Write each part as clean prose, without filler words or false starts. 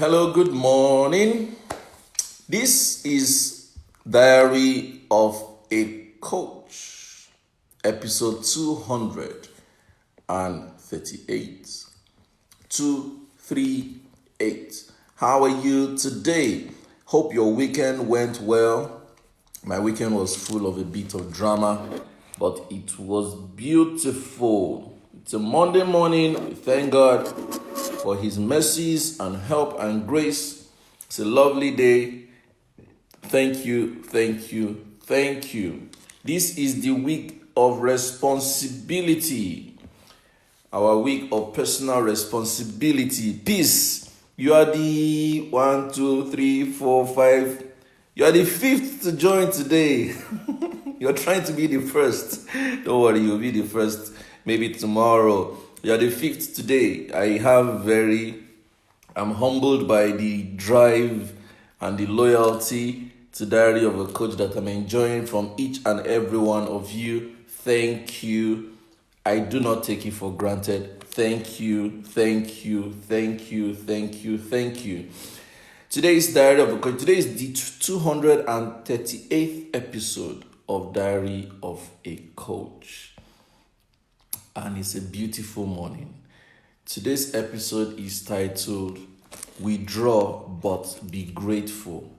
Hello, good morning. This is Diary of a Coach, episode 238. 238. How are you today? Hope your weekend went well. My weekend was full of a bit of drama, but it was beautiful. It's a Monday morning. We thank God for His mercies and help and grace. It's a lovely day. Thank you, thank you, thank you. This is the week of responsibility. Our week of personal responsibility. Peace. You are the 1, 2, 3, 4, 5. You are the fifth to join today. You're trying to be the first. Don't worry, you'll be the first maybe tomorrow. You are the fifth today. I'm humbled by the drive and the loyalty to Diary of a Coach that I'm enjoying from each and every one of you. Thank you. I do not take it for granted. Thank you, thank you, thank you, thank you, thank you. Today is Diary of a Coach. Today is the 238th episode of Diary of a Coach. And it's a beautiful morning. Today's episode is titled, Withdraw but Be Grateful.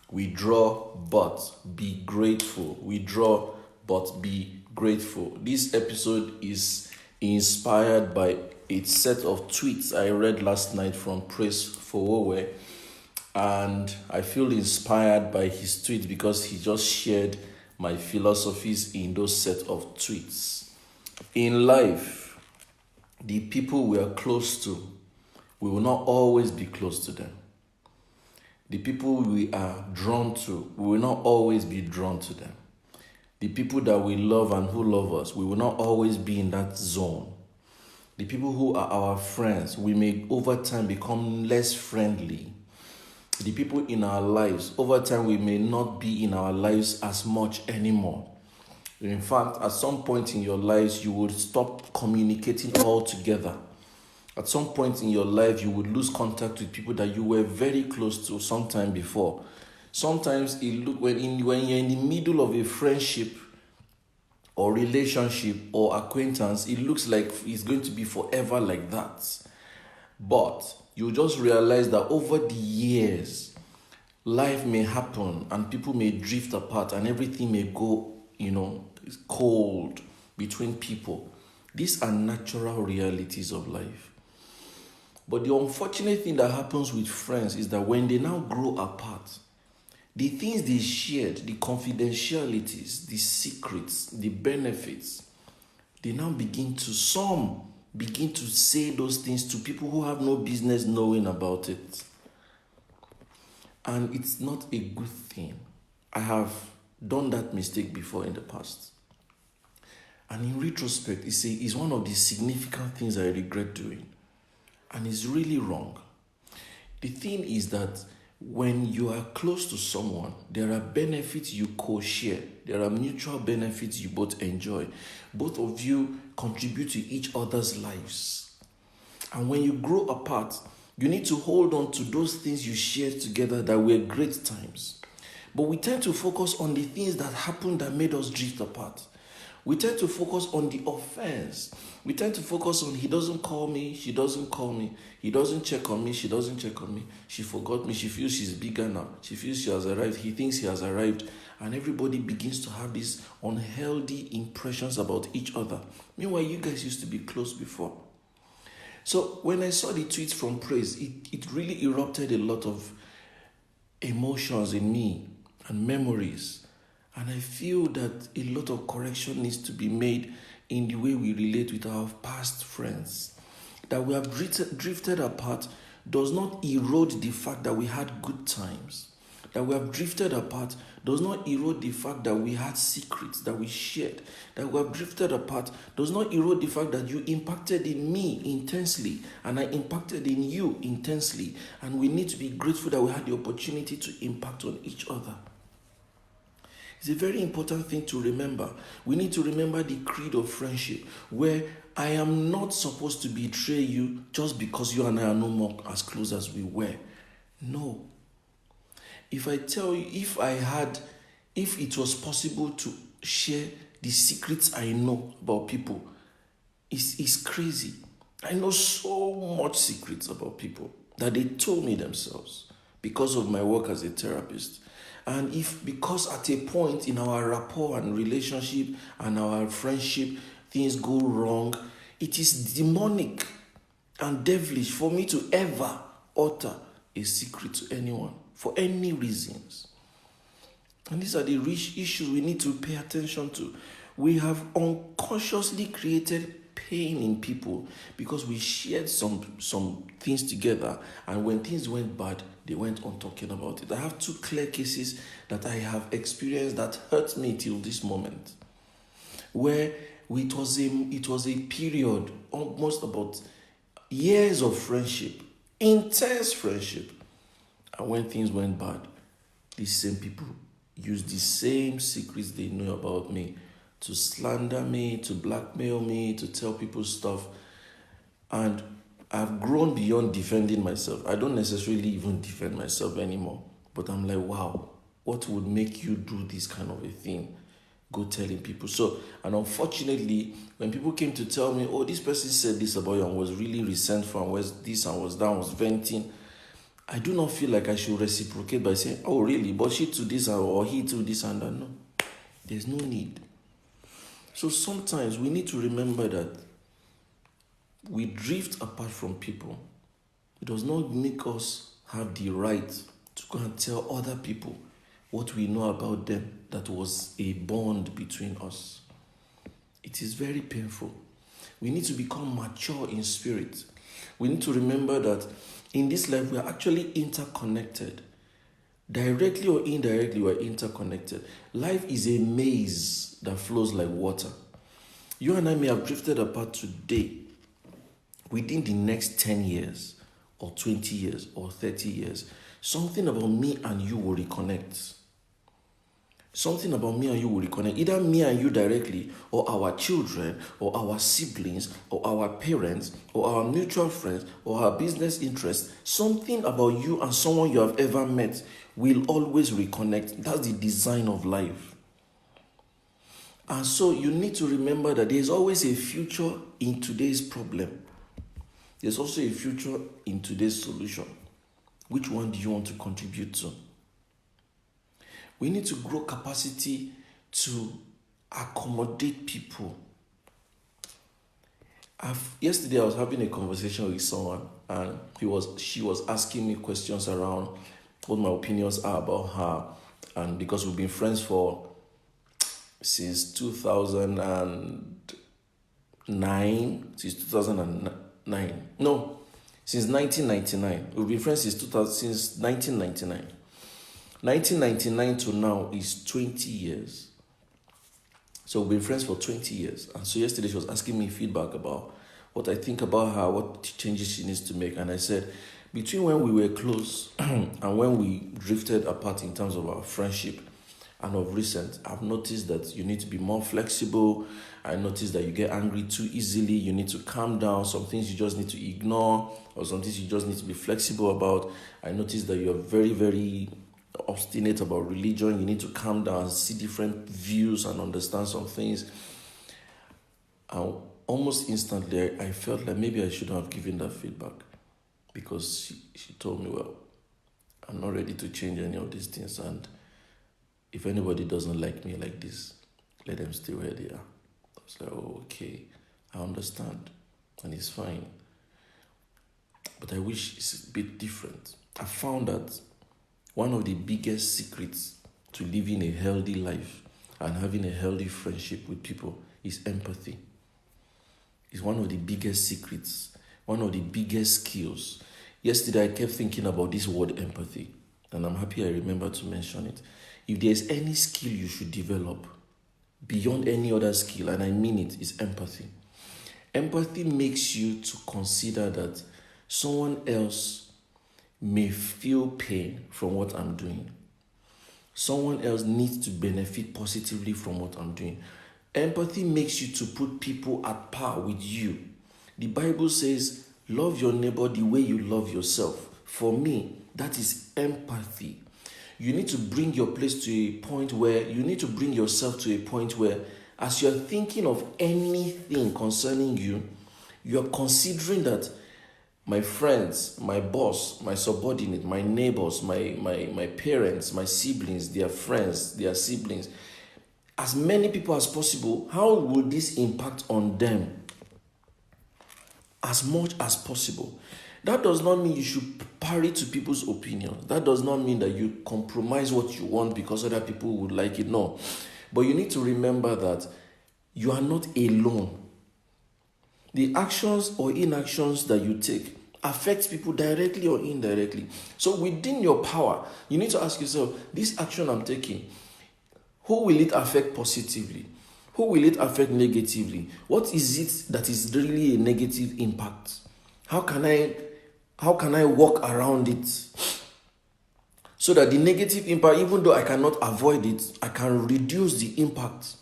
Withdraw but be grateful. Withdraw but be grateful. This episode is inspired by a set of tweets I read last night from Praise Fowowe. And I feel inspired by his tweet because he just shared my philosophies in those set of tweets. In life, the people we are close to, we will not always be close to them. The people we are drawn to, we will not always be drawn to them. The people that we love and who love us, we will not always be in that zone. The people who are our friends, we may over time become less friendly. The people in our lives, over time we may not be in our lives as much anymore. In fact, at some point in your lives, you would stop communicating altogether. At some point in your life, you would lose contact with people that you were very close to sometime before. Sometimes when you're in the middle of a friendship or relationship or acquaintance, it looks like it's going to be forever like that. But you just realize that over the years, life may happen and people may drift apart and everything may go cold between people. These are natural realities of life. But the unfortunate thing that happens with friends is that when they now grow apart, the things they shared, the confidentialities, the secrets, the benefits, some begin to say those things to people who have no business knowing about it. And it's not a good thing. I have done that mistake before in the past. And in retrospect, it's one of the significant things I regret doing. And it's really wrong. The thing is that when you are close to someone, there are benefits you co-share. There are mutual benefits you both enjoy. Both of you contribute to each other's lives. And when you grow apart, you need to hold on to those things you shared together that were great times. But we tend to focus on the things that happened that made us drift apart. We tend to focus on the offense. We tend to focus on he doesn't call me, she doesn't call me. He doesn't check on me, she doesn't check on me. She forgot me, she feels she's bigger now. She feels she has arrived, he thinks he has arrived. And everybody begins to have these unhealthy impressions about each other. Meanwhile, you guys used to be close before. So when I saw the tweets from Praise, it really erupted a lot of emotions in me and memories. And I feel that a lot of correction needs to be made in the way we relate with our past friends. That we have drifted apart does not erode the fact that we had good times. That we have drifted apart does not erode the fact that we had secrets that we shared. That we have drifted apart does not erode the fact that you impacted in me intensely and I impacted in you intensely. And we need to be grateful that we had the opportunity to impact on each other. It's a very important thing to remember. We need to remember the creed of friendship, where I am not supposed to betray you just because you and I are no more as close as we were. No. If I tell you, if it was possible to share the secrets I know about people, it's crazy. I know so much secrets about people that they told me themselves because of my work as a therapist. And if because at a point in our rapport and relationship and our friendship, things go wrong, it is demonic and devilish for me to ever utter a secret to anyone for any reasons. And these are the rich issues we need to pay attention to. We have unconsciously created pain in people because we shared some things together, and when things went bad, they went on talking about it. I have 2 clear cases that I have experienced that hurt me till this moment, where it was a period, almost about years of friendship, intense friendship, and when things went bad, these same people use the same secrets they know about me to slander me, to blackmail me, to tell people stuff. And I've grown beyond defending myself. I don't necessarily even defend myself anymore. But I'm like, wow, what would make you do this kind of a thing? Go telling people. So, and unfortunately, when people came to tell me, oh, this person said this about you and was really resentful and was this and was that, was venting, I do not feel like I should reciprocate by saying, oh, really? But she to this or he to this and that. No, there's no need. So sometimes we need to remember that we drift apart from people. It does not make us have the right to go and tell other people what we know about them that was a bond between us. It is very painful. We need to become mature in spirit. We need to remember that in this life we are actually interconnected. Directly or indirectly, we are interconnected. Life is a maze that flows like water. You and I may have drifted apart today. Within the next 10 years, or 20 years, or 30 years, something about me and you will reconnect. Something about me and you will reconnect. Either me and you directly, or our children, or our siblings, or our parents, or our mutual friends, or our business interests. Something about you and someone you have ever met will always reconnect. That's the design of life. And so you need to remember that there's always a future in today's problem. There's also a future in today's solution. Which one do you want to contribute to? We need to grow capacity to accommodate people. Yesterday I was having a conversation with someone, and she was asking me questions around what my opinions are about her. And because we've been friends since 1999. We've been friends since 1999. 1999 to now is 20 years. So we've been friends for 20 years. And so yesterday she was asking me feedback about what I think about her, what changes she needs to make. And I said, between when we were close and when we drifted apart in terms of our friendship, and of recent, I've noticed that you need to be more flexible. I noticed that you get angry too easily. You need to calm down. Some things you just need to ignore, or some things you just need to be flexible about. I noticed that you're very, very obstinate about religion. You need to calm down and see different views and understand some things. And almost instantly, I felt like maybe I shouldn't have given that feedback, because she told me, well, I'm not ready to change any of these things, and if anybody doesn't like me like this, let them stay where they are. I was like, oh, okay, I understand, and it's fine. But I wish it's a bit different. I found that one of the biggest secrets to living a healthy life and having a healthy friendship with people is empathy. It's one of the biggest secrets, one of the biggest skills. Yesterday, I kept thinking about this word empathy, and I'm happy I remembered to mention it. If there's any skill you should develop beyond any other skill, and I mean it, is empathy. Empathy makes you to consider that someone else may feel pain from what I'm doing. Someone else needs to benefit positively from what I'm doing. Empathy makes you to put people at par with you. The Bible says, love your neighbor the way you love yourself. For me, that is empathy. You need to bring your place to a point where you need to bring yourself to a point where, as you're thinking of anything concerning you, you're considering that my friends, my boss, my subordinate, my neighbors, my parents, my siblings, their friends, their siblings, as many people as possible, how will this impact on them? As much as possible. That does not mean you should parry to people's opinions. That does not mean that you compromise what you want because other people would like it. No. But you need to remember that you are not alone. The actions or inactions that you take affect people directly or indirectly. So within your power, you need to ask yourself, this action I'm taking, who will it affect positively? Who will it affect negatively? What is it that is really a negative impact? How can I walk around it so that the negative impact, even though I cannot avoid it, I can reduce the impact?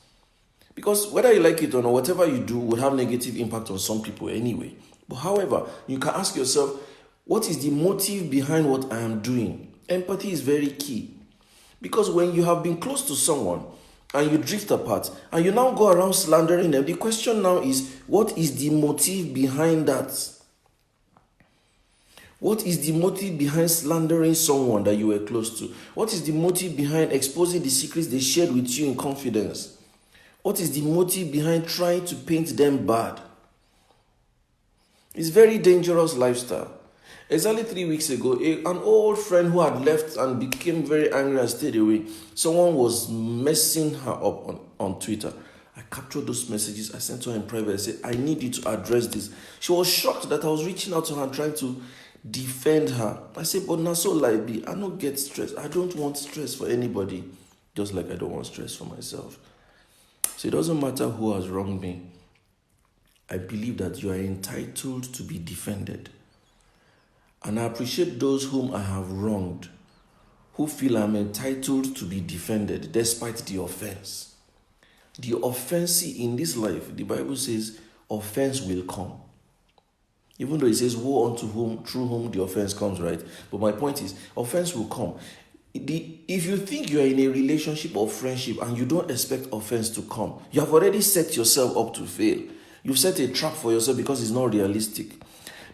Because whether you like it or not, whatever you do will have negative impact on some people anyway. But however, you can ask yourself, what is the motive behind what I am doing? Empathy is very key. Because when you have been close to someone and you drift apart and you now go around slandering them, the question now is, what is the motive behind that? What is the motive behind slandering someone that you were close to? What is the motive behind exposing the secrets they shared with you in confidence? What is the motive behind trying to paint them bad? It's a very dangerous lifestyle. Exactly 3 weeks ago, an old friend who had left and became very angry and stayed away, someone was messing her up on Twitter. I captured those messages. I sent her in private. I said, I need you to address this. She was shocked that I was reaching out to her and trying to defend her. I said, but now so like be. I don't get stress. I don't want stress for anybody, just like I don't want stress for myself. So it doesn't matter who has wronged me. I believe that you are entitled to be defended. And I appreciate those whom I have wronged, who feel I'm entitled to be defended despite the offense. The offense in this life, the Bible says, offense will come. Even though it says, woe unto whom, through whom the offense comes, right? But my point is, offense will come. If you think you are in a relationship or friendship and you don't expect offense to come, you have already set yourself up to fail. You've set a trap for yourself because it's not realistic.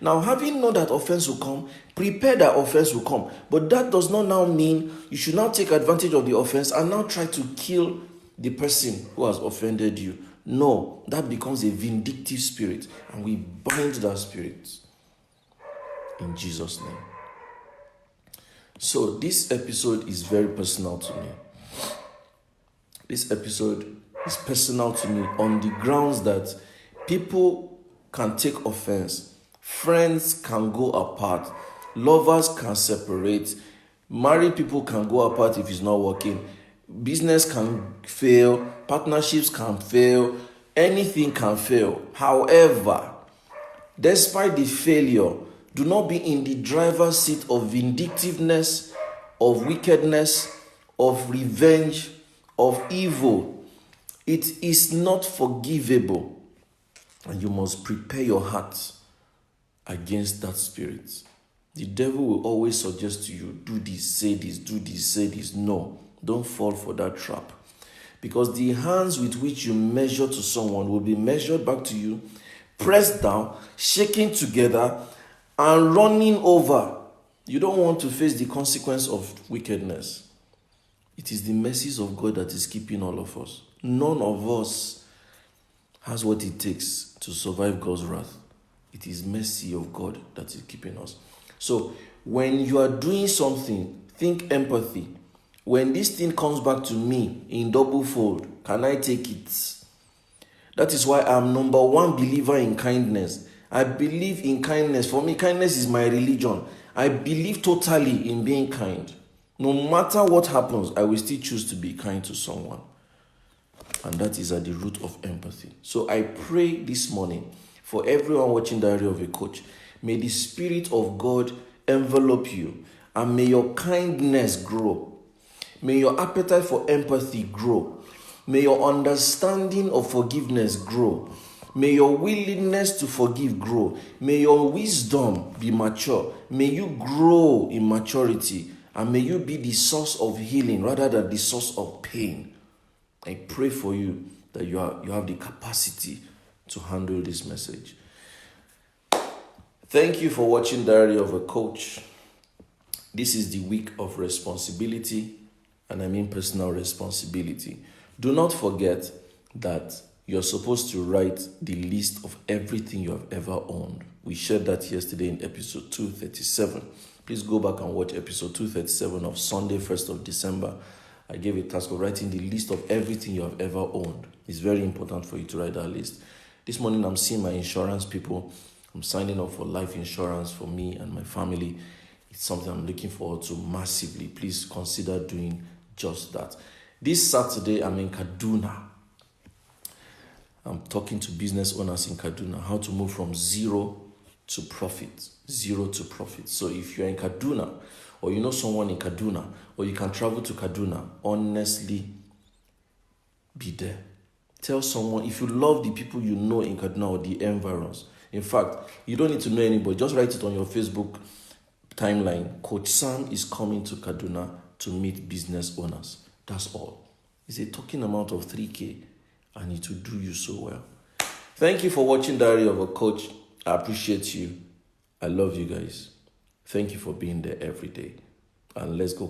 Now, having known that offense will come, prepare that offense will come. But that does not now mean you should now take advantage of the offense and now try to kill the person who has offended you. No, that becomes a vindictive spirit, and we bind that spirit in Jesus' name. So this episode is very personal to me. This episode is personal to me on the grounds that people can take offense, friends can go apart, lovers can separate, married people can go apart if it's not working, business can fail, partnerships can fail, anything can fail. However, despite the failure, do not be in the driver's seat of vindictiveness, of wickedness, of revenge, of evil. It is not forgivable. And you must prepare your heart against that spirit. The devil will always suggest to you, do this, say this, do this, say this. No, don't fall for that trap. Because the hands with which you measure to someone will be measured back to you, pressed down, shaken together, and running over. You don't want to face the consequence of wickedness. It is the mercies of God that is keeping all of us. None of us has what it takes to survive God's wrath. It is mercy of God that is keeping us. So when you are doing something, think empathy. When this thing comes back to me in double fold, can I take it? That is why I'm number one believer in kindness. I believe in kindness. For me, kindness is my religion. I believe totally in being kind. No matter what happens, I will still choose to be kind to someone. And that is at the root of empathy. So I pray this morning for everyone watching Diary of a Coach. May the Spirit of God envelop you, and may your kindness grow. May your appetite for empathy grow. May your understanding of forgiveness grow. May your willingness to forgive grow. May your wisdom be mature. May you grow in maturity. And may you be the source of healing rather than the source of pain. I pray for you that you have the capacity to handle this message. Thank you for watching Diary of a Coach. This is the week of responsibility, and I mean personal responsibility. Do not forget that you're supposed to write the list of everything you have ever owned. We shared that yesterday in episode 237. Please go back and watch episode 237 of Sunday, 1st of December. I gave a task of writing the list of everything you have ever owned. It's very important for you to write that list. This morning, I'm seeing my insurance people. I'm signing up for life insurance for me and my family. It's something I'm looking forward to massively. Please consider doing just that. This Saturday, I'm in Kaduna. I'm talking to business owners in Kaduna how to move from zero to profit. Zero to profit. So if you're in Kaduna, or you know someone in Kaduna, or you can travel to Kaduna, honestly, be there. Tell someone, if you love the people you know in Kaduna or the environs. In fact, you don't need to know anybody. Just write it on your Facebook timeline. Coach Sam is coming to Kaduna to meet business owners. That's all. It's a token amount of 3K, and it will do you so well. Thank you for watching Diary of a Coach. I appreciate you. I love you guys. Thank you for being there every day. And let's go.